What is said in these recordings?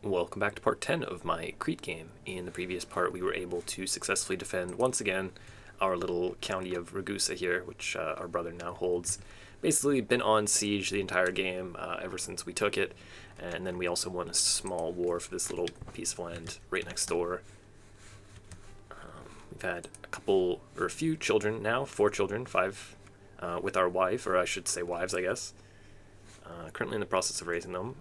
Welcome back to part 10 of my Crete game. In the previous part, we were able to successfully defend, once again, our little county of Ragusa here, which our brother now holds. Basically been on siege the entire game ever since we took it, and then we also won a small war for this little piece of land right next door. We've had a few children now, 4 children, 5 with our wife, or I should say wives, I guess. Currently in the process of raising them.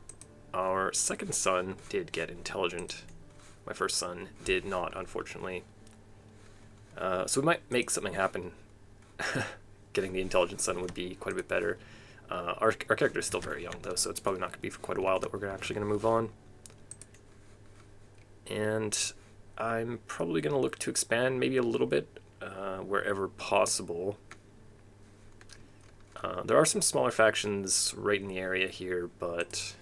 Our second son did get intelligent. My first son did not, unfortunately. So we might make something happen. Getting the intelligent son would be quite a bit better. Our character is still very young, though, so it's probably not going to be for quite a while that we're actually going to move on. And I'm probably going to look to expand maybe a little bit wherever possible. There are some smaller factions right in the area here, but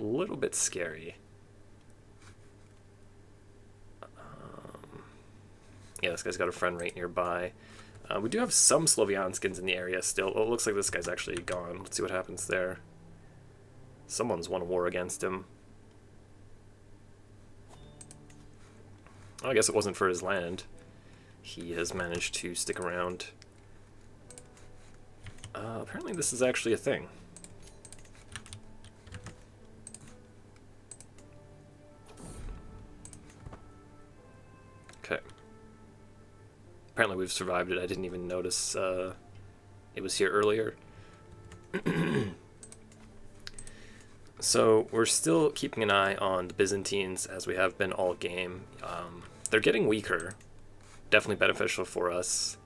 a little bit scary. Yeah, this guy's got a friend right nearby. We do have some Slovianskins in the area still. Oh, it looks like this guy's actually gone. Let's see what happens there. Someone's won a war against him. Oh, I guess it wasn't for his land. He has managed to stick around. Apparently this is actually a thing. Okay. Apparently we've survived it. I didn't even notice it was here earlier. So we're still keeping an eye on the Byzantines, as we have been all game. They're getting weaker. Definitely beneficial for us.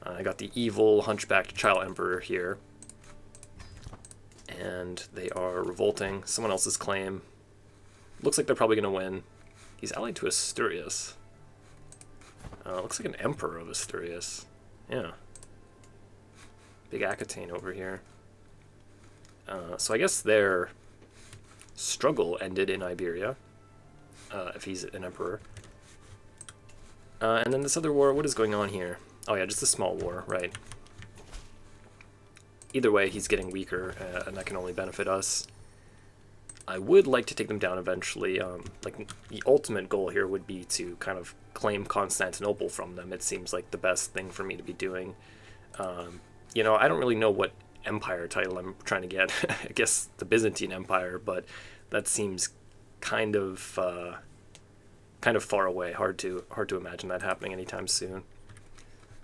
I got the evil hunchbacked child emperor here. And they are revolting. Someone else's claim. Looks like they're probably going to win. He's allied to Asturias. Looks like an emperor of Asturias. Yeah. Big Aquitaine over here. So I guess their struggle ended in Iberia, if he's an emperor. And then this other war, what is going on here? Oh yeah, just a small war, right. Either way, he's getting weaker, and that can only benefit us. I would like to take them down eventually. Like, the ultimate goal here would be to kind of claim Constantinople from them. It seems like the best thing for me to be doing. You know, I don't really know what empire title I'm trying to get. I guess the Byzantine Empire, but that seems kind of far away. Hard to imagine that happening anytime soon.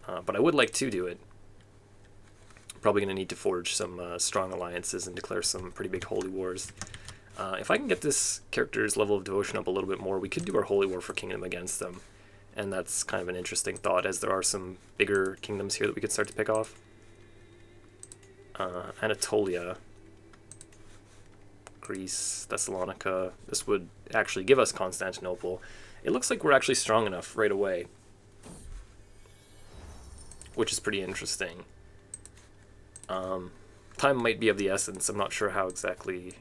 But I would like to do it. Probably going to need to forge some strong alliances and declare some pretty big holy wars. If I can get this character's level of devotion up a little bit more, we could do our holy war for kingdom against them. And that's kind of an interesting thought, as there are some bigger kingdoms here that we could start to pick off. Anatolia, Greece, Thessalonica. This would actually give us Constantinople. It looks like we're actually strong enough right away, which is pretty interesting. Time might be of the essence. I'm not sure how exactly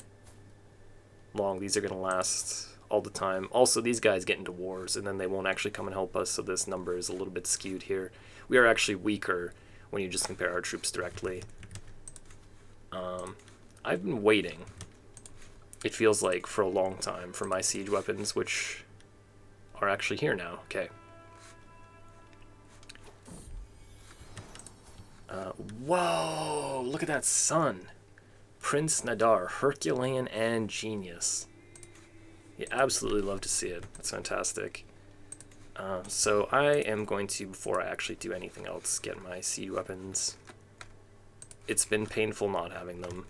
long these are going to last all the time. Also, these guys get into wars, and then they won't actually come and help us, so this number is a little bit skewed here. We are actually weaker when you just compare our troops directly. I've been waiting, it feels like, for a long time for my siege weapons, which are actually here now. Okay. Whoa! Look at that sun! Prince Nadar, Herculean and genius. You absolutely love to see it. That's fantastic. So I am going to, before I actually do anything else, get my siege weapons. It's been painful not having them.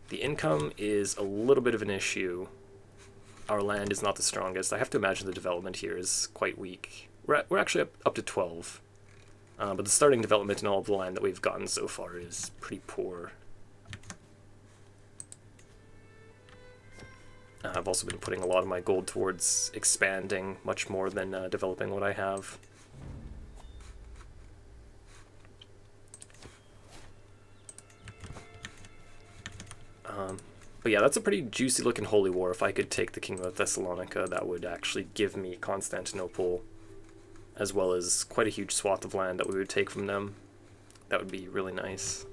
The income is a little bit of an issue. Our land is not the strongest. I have to imagine the development here is quite weak. We're actually up to 12. But the starting development in all of the land that we've gotten so far is pretty poor. I've also been putting a lot of my gold towards expanding much more than developing what I have. But yeah, that's a pretty juicy looking holy war. If I could take the Kingdom of Thessalonica, that would actually give me Constantinople, as well as quite a huge swath of land that we would take from them. That would be really nice.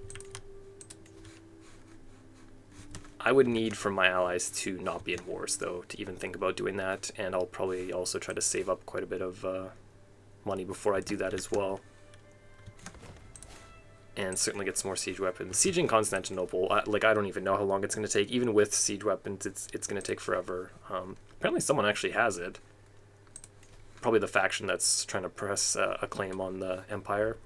I would need from my allies to not be in wars, though, to even think about doing that, and I'll probably also try to save up quite a bit of money before I do that as well. And certainly get some more siege weapons. Sieging Constantinople, I don't even know how long it's going to take. Even with siege weapons, it's going to take forever. Apparently someone actually has it. Probably the faction that's trying to press a claim on the Empire.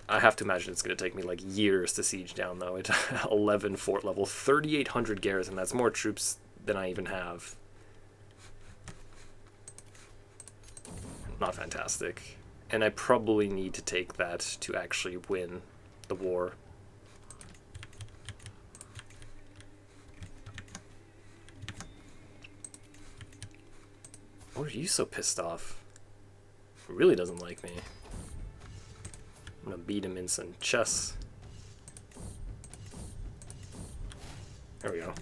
I have to imagine it's going to take me like years to siege down, though. It's 11 fort level, 3,800 garrison. That's more troops than I even have. Not fantastic. And I probably need to take that to actually win the war. Why are you so pissed off? He really doesn't like me. I'm gonna beat him in some chess. There we go.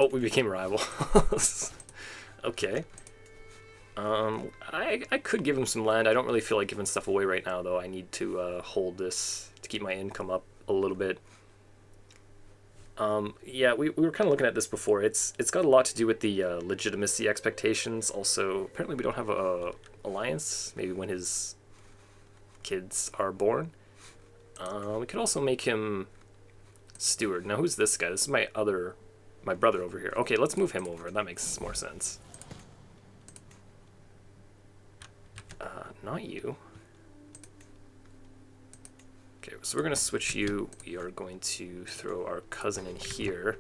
Oh, we became rivals. Okay. I could give him some land. I don't really feel like giving stuff away right now, though. I need to hold this to keep my income up a little bit. Yeah, we were kind of looking at this before. It's got a lot to do with the legitimacy expectations. Also, apparently we don't have a alliance. Maybe when his kids are born. We could also make him steward. Now, who's this guy? This is my brother over here. Okay, let's move him over. That makes more sense. Not you. Okay, so we're going to switch you. We are going to throw our cousin in here.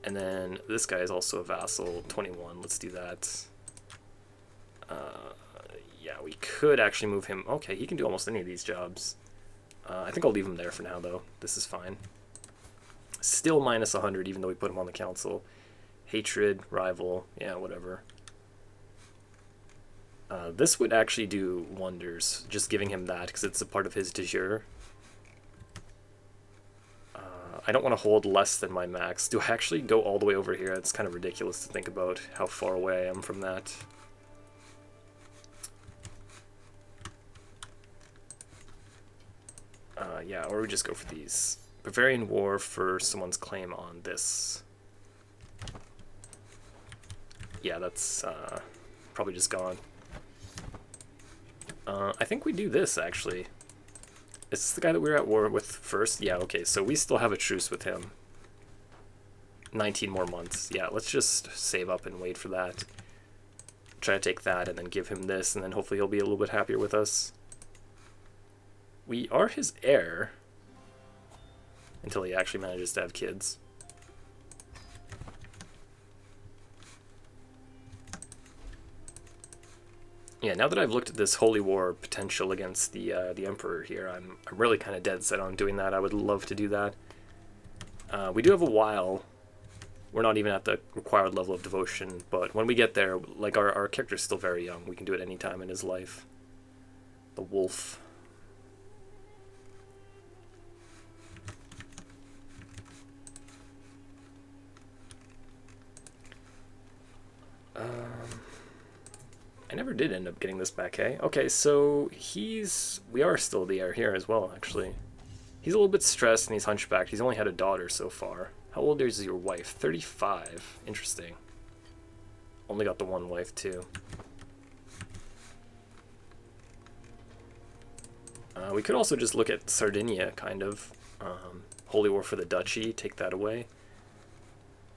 And then this guy is also a vassal, 21. Let's do that. Yeah, we could actually move him. Okay, he can do almost any of these jobs. I think I'll leave him there for now, though. This is fine. Still minus 100, even though we put him on the council. Hatred, rival, yeah, whatever. This would actually do wonders, just giving him that, because it's a part of his de jure. I don't want to hold less than my max. Do I actually go all the way over here? It's kind of ridiculous to think about how far away I am from that. Yeah, or we just go for these. Bavarian War for someone's claim on this. Yeah, that's probably just gone. I think we do this, actually. Is this the guy that we were at war with first? Yeah, okay, so we still have a truce with him. 19 more months. Yeah, let's just save up and wait for that. Try to take that and then give him this, and then hopefully he'll be a little bit happier with us. We are his heir. Until he actually manages to have kids. Yeah, now that I've looked at this holy war potential against the Emperor here, I'm really kind of dead set on doing that. I would love to do that. We do have a while. We're not even at the required level of devotion, but when we get there, like our character's still very young. We can do it any time in his life. The wolf. I never did end up getting this back, hey? Okay, so we are still the heir here as well, actually. He's a little bit stressed and he's hunchbacked. He's only had a daughter so far. How old is your wife? 35. Interesting. Only got the one wife, too. We could also just look at Sardinia, kind of. Holy War for the Duchy, take that away.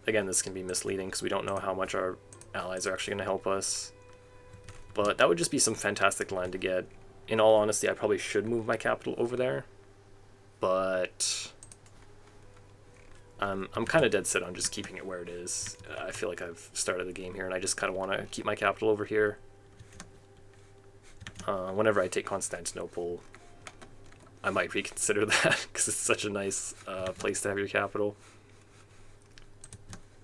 Again, this can be misleading because we don't know how much our allies are actually going to help us. But that would just be some fantastic land to get. In all honesty, I probably should move my capital over there. But I'm kind of dead set on just keeping it where it is. I feel like I've started the game here, and I just kind of want to keep my capital over here. Whenever I take Constantinople, I might reconsider that, because it's such a nice place to have your capital.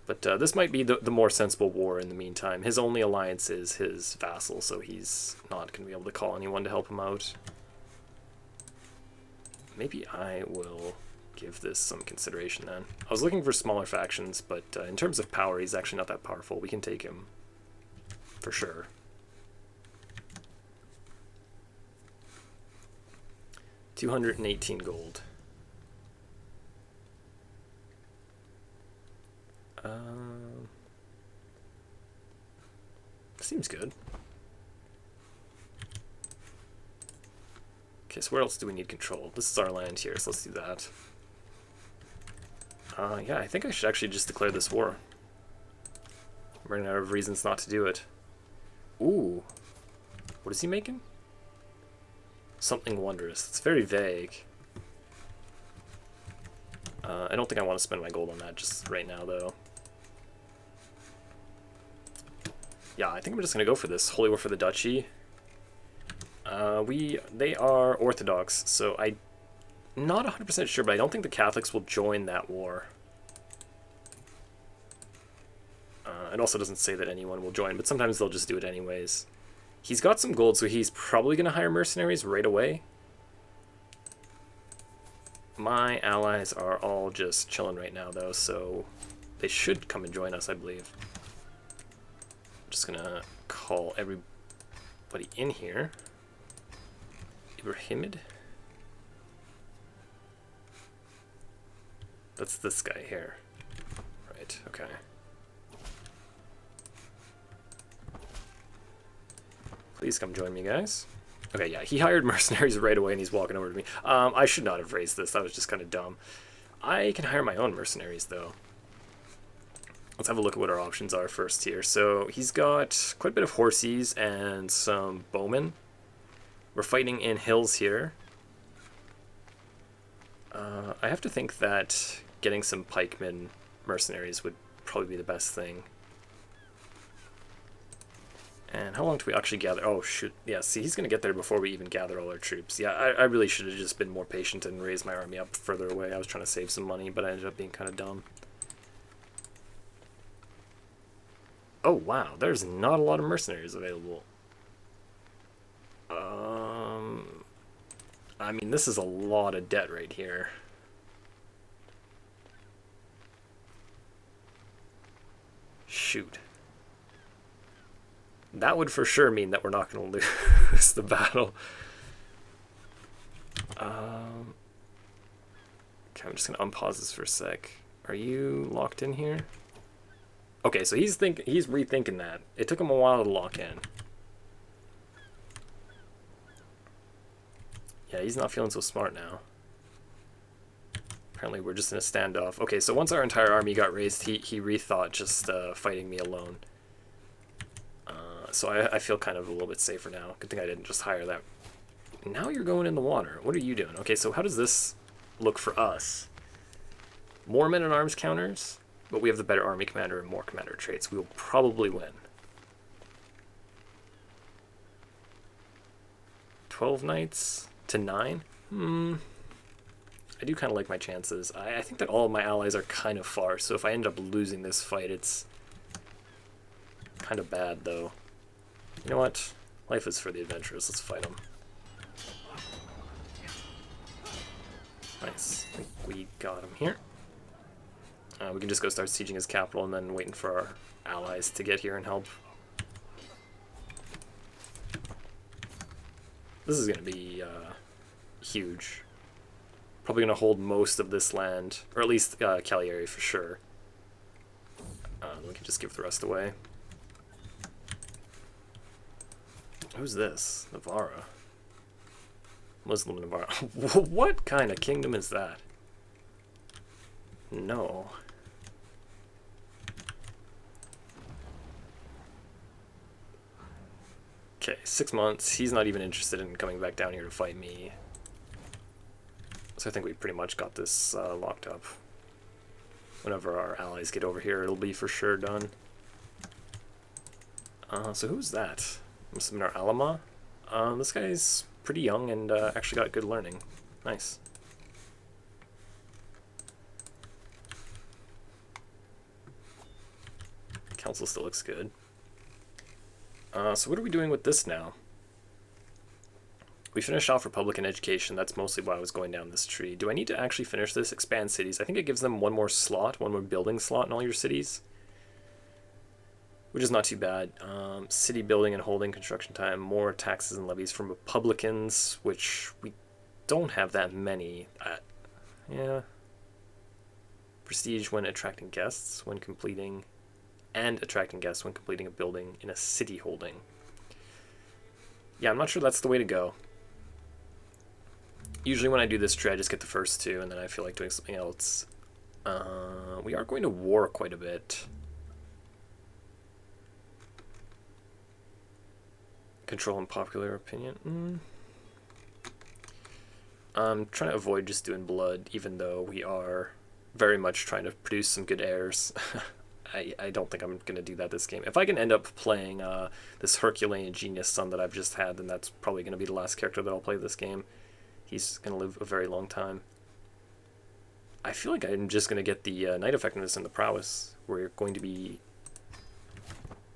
But this might be the more sensible war in the meantime. His only alliance is his vassal, so he's not going to be able to call anyone to help him out. Maybe I will give this some consideration then. I was looking for smaller factions, but in terms of power, he's actually not that powerful. We can take him for sure. $218 gold. Seems good. Okay, so where else do we need control? This is our land here, so let's do that. Yeah, I think I should actually just declare this war. I'm running out of reasons not to do it. Ooh. What is he making? Something wondrous. It's very vague. I don't think I want to spend my gold on that just right now, though. Yeah, I think I'm just going to go for this. Holy War for the Duchy. They are Orthodox, so I'm not 100% sure, but I don't think the Catholics will join that war. It also doesn't say that anyone will join, but sometimes they'll just do it anyways. He's got some gold, so he's probably going to hire mercenaries right away. My allies are all just chilling right now, though, so they should come and join us, I believe. I'm just going to call everybody in here. Ibrahimid? That's this guy here. Right, okay. Please come join me, guys. Okay, yeah, he hired mercenaries right away and he's walking over to me. I should not have raised this. That was just kind of dumb. I can hire my own mercenaries, though. Let's have a look at what our options are first here. So he's got quite a bit of horses and some bowmen. We're fighting in hills here. I have to think that getting some pikemen mercenaries would probably be the best thing. And how long do we actually gather? Oh, shoot. Yeah, see, he's going to get there before we even gather all our troops. Yeah, I really should have just been more patient and raised my army up further away. I was trying to save some money, but I ended up being kind of dumb. Oh, wow. There's not a lot of mercenaries available. I mean, this is a lot of debt right here. Shoot. That would for sure mean that we're not going to lose the battle. Okay, I'm just going to unpause this for a sec. Are you locked in here? Okay, so he's rethinking that. It took him a while to lock in. Yeah, he's not feeling so smart now. Apparently we're just in a standoff. Okay, so once our entire army got raised, he rethought just fighting me alone. So I feel kind of a little bit safer now. Good thing I didn't just hire that. Now you're going in the water. What are you doing? Okay, so how does this look for us? More men-at-arms counters, but we have the better army commander and more commander traits. We will probably win. 12 knights to 9? I do kind of like my chances. I think that all of my allies are kind of far, so if I end up losing this fight, it's kind of bad, though. You know what? Life is for the adventurous. Let's fight them. Nice. I think we got him here. We can just go start sieging his capital and then waiting for our allies to get here and help. This is going to be huge. Probably going to hold most of this land, or at least Cagliari for sure. We can just give the rest away. Who's this? Navarra. Muslim Navarra. What kind of kingdom is that? No. Okay, 6 months. He's not even interested in coming back down here to fight me. So I think we pretty much got this locked up. Whenever our allies get over here, it'll be for sure done. So who's that? Must have been our Alama. This guy's pretty young and actually got good learning. Nice. Council still looks good. So what are we doing with this now? We finished off Republican education. That's mostly why I was going down this tree. Do I need to actually finish this? Expand cities. I think it gives them one more slot, one more building slot in all your cities. Which is not too bad. City building and holding construction time. More taxes and levies from Republicans, which we don't have that many. Yeah. Prestige when attracting guests, when completing and attracting guests when completing a building in a city holding. Yeah, I'm not sure that's the way to go. Usually when I do this tree, I just get the first two, and then I feel like doing something else. We are going to war quite a bit. Control and popular opinion. I'm trying to avoid just doing blood, even though we are very much trying to produce some good heirs. I don't think I'm going to do that this game. If I can end up playing this Herculean genius son that I've just had, then that's probably going to be the last character that I'll play this game. He's going to live a very long time. I feel like I'm just going to get the knight effectiveness and the prowess. We're going to be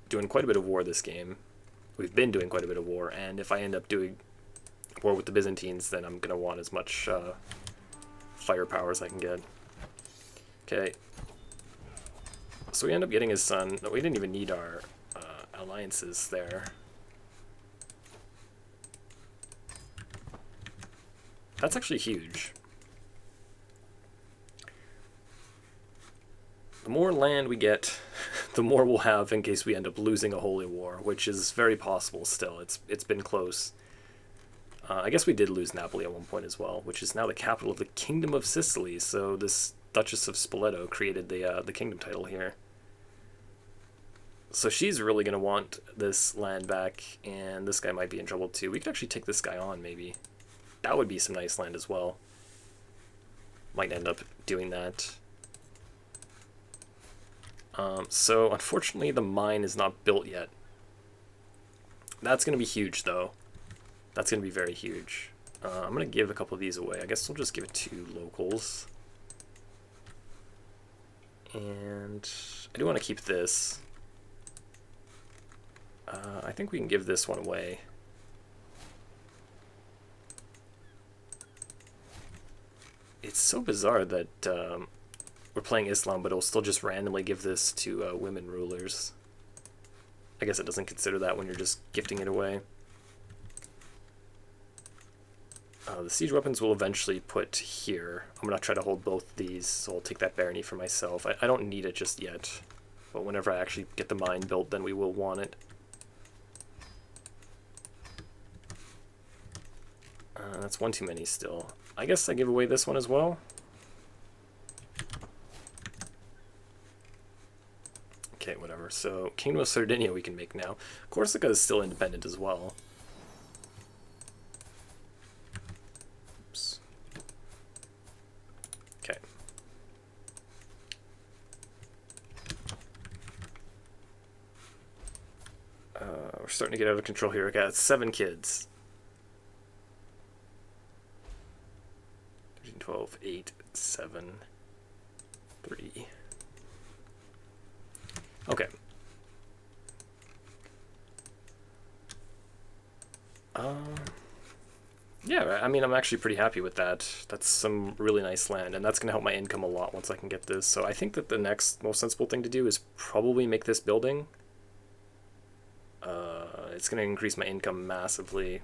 doing quite a bit of war this game. We've been doing quite a bit of war, and if I end up doing war with the Byzantines, then I'm going to want as much firepower as I can get. Okay. So we end up getting his son. No, we didn't even need our alliances there. That's actually huge. The more land we get, the more we'll have in case we end up losing a holy war, which is very possible still. It's been close. I guess we did lose Napoli at one point as well, which is now the capital of the Kingdom of Sicily. So this Duchess of Spoleto created the kingdom title here. So she's really going to want this land back, and this guy might be in trouble too. We could actually take this guy on, maybe. That would be some nice land as well. Might end up doing that. So unfortunately the mine is not built yet. That's going to be huge though. That's going to be very huge. I'm going to give a couple of these away. I guess we'll just give it to locals. And I do want to keep this. I think we can give this one away. It's so bizarre that we're playing Islam, but it'll still just randomly give this to women rulers. I guess it doesn't consider that when you're just gifting it away. The siege weapons will eventually put here. I'm going to try to hold both these, so I'll take that barony for myself. I don't need it just yet, but whenever I actually get the mine built, then we will want it. That's one too many still. I guess I give away this one as well. Okay, whatever. So, Kingdom of Sardinia we can make now. Corsica is still independent as well. Oops. Okay. We're starting to get out of control here. I got 7 kids. 12, 8, 7, 3. Okay. Yeah, I mean, I'm actually pretty happy with that. That's some really nice land, and that's going to help my income a lot once I can get this. So I think that the next most sensible thing to do is probably make this building. It's going to increase my income massively.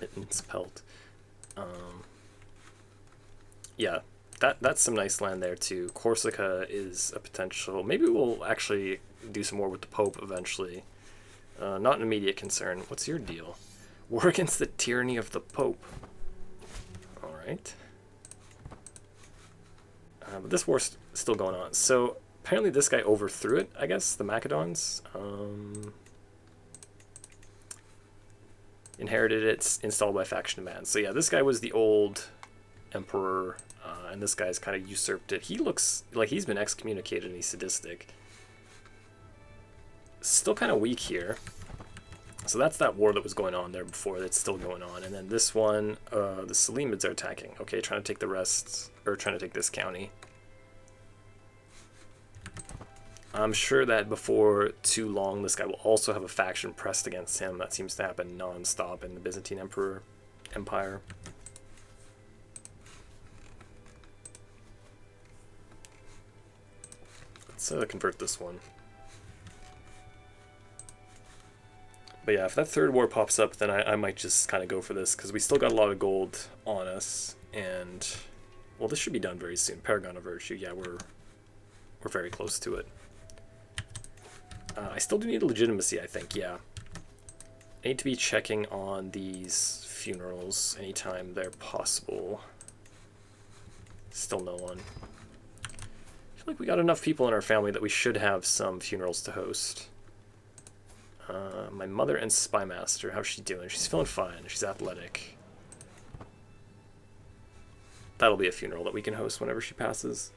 Mittens pelt. Yeah, that's some nice land there too. Corsica is a potential. Maybe we'll actually do some more with the Pope eventually. Not an immediate concern. What's your deal? War against the tyranny of the Pope. All right. But this war's still going on. So apparently this guy overthrew it, I guess, the Macedons. Inherited it, installed by faction demands. So yeah, this guy was the old emperor, and this guy's kind of usurped it. He looks like he's been excommunicated and he's sadistic. Still kind of weak here. So that's that war that was going on there before that's still going on. And then this one, the Selimids are attacking. Okay, trying to take the rest, or trying to take this county. I'm sure that before too long, this guy will also have a faction pressed against him. That seems to happen non-stop in the Byzantine Empire. Let's convert this one. But yeah, if that third war pops up, then I might just kind of go for this, because we still got a lot of gold on us, and Well, this should be done very soon. Paragon of Virtue, yeah, we're very close to it. I still do need legitimacy, I think, yeah. I need to be checking on these funerals anytime they're possible. Still no one. I feel like we got enough people in our family that we should have some funerals to host. My mother and Spymaster, how's she doing? She's feeling fine. She's athletic. That'll be a funeral that we can host whenever she passes.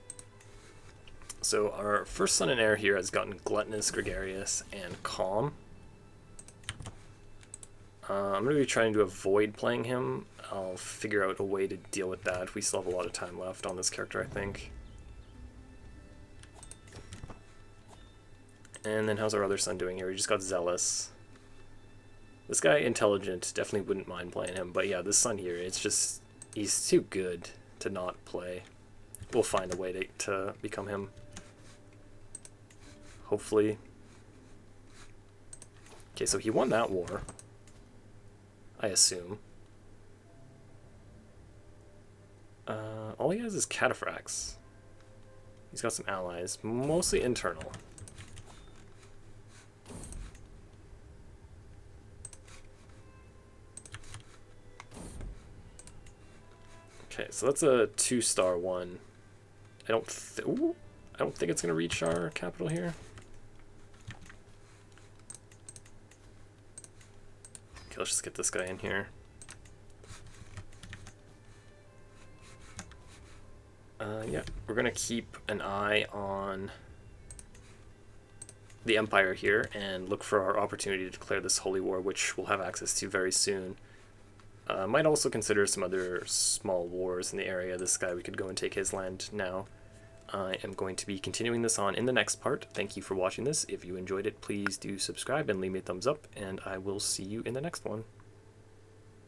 So our first son and heir here has gotten Gluttonous, Gregarious, and Calm. I'm going to be trying to avoid playing him. I'll figure out a way to deal with that. We still have a lot of time left on this character, I think. And then how's our other son doing here? He just got Zealous. This guy, Intelligent, definitely wouldn't mind playing him. But yeah, this son here, it's just, he's too good to not play. We'll find a way to become him. Hopefully. Okay, so he won that war, I assume. All he has is Cataphracts. He's got some allies, mostly internal. Okay, so that's a 2-star one. I don't think it's gonna reach our capital here. Okay, let's just get this guy in here. Yeah, we're gonna keep an eye on the Empire here and look for our opportunity to declare this holy war, which we'll have access to very soon. Might also consider some other small wars in the area. This guy, we could go and take his land now. I am going to be continuing this on in the next part. Thank you for watching this. If you enjoyed it, please do subscribe and leave me a thumbs up, and I will see you in the next one.